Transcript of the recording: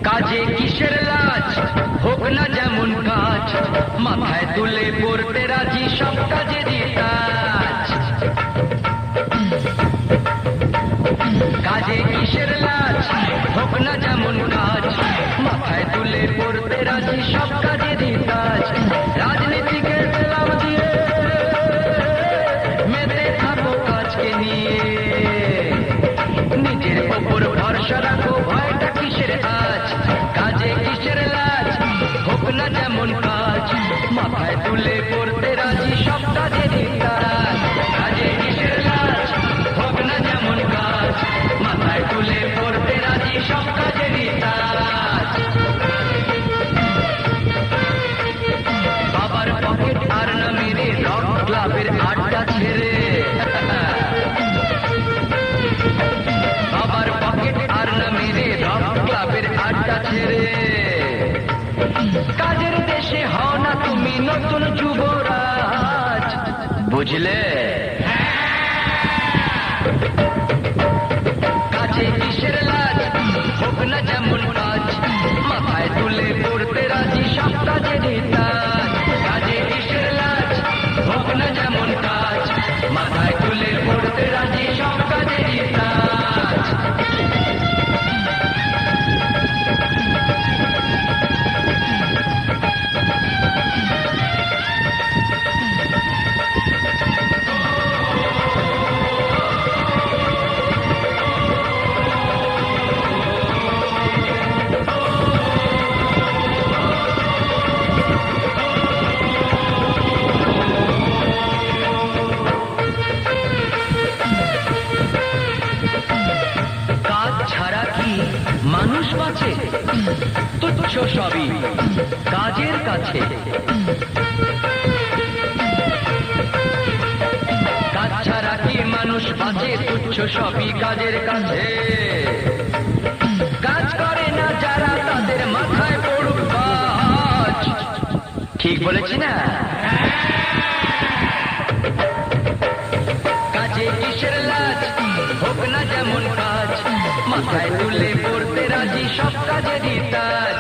কাজে কিসের লাজ, হোক না যেমন কাজ, মাথায় তুলে পড়তে রাজি সব কাজেরই কাজ। কাজে কিসের লাজ, হোক না যেমন কাজ, মাথায় তুলে পড়তে রাজি সব কাজেরই কাজ। রাজনীতিকে পেলাম দিয়ে মেতে থাকো কাজকে নিয়ে, নিজের ওপর ভরসা রাখো, ভয়টা কিসের আজ। কাজে কিসের লাজ, হোক না যেমন কাজ, মাথায় তুলে পড়তে রাজি সব কাজেরই কাজ। কাজে কিসের লাজ, হোক না যেমন কাজ, মাথায় তুলে পড়তে রাজি সব কাজেরই কাজ। বাবার পকেট আর না মেরে রক ক্লাবের আড্ডা ছেড়ে, বাবার পকেট আর না মেরে রক ক্লাবের আড্ডা ছেড়ে, কাজের দেশে হও না তুমি নতুন যুবরাজ, বুঝলে? কাজে কিসের লাজ, হোক না যেমন কাজ, মাথায় তুলে পড়তে রাজি সব কাজেরই কাজ। কাজে কিসের লাজ, হোক না যেমন কাজ, মাথায় তুলে পড়তে রাজি সব কাজেরই কাজ। কাজ ছাড়া কি মানুষ বাঁচে? তুচ্ছ সবই কাজের কাছে। কাজ ছাড়া কি মানুষ বাঁচে? তুচ্ছ সবই কাজের কাছে। কাজ করে না যারা তাদের মাথায় পড়ুক বাজ, ঠিক বলেছি না? কাজে কিসের লাজ, হোক না যেমন কাজ, মাথায় তুলে পড়তে রাজি সব কাজেরই কাজ।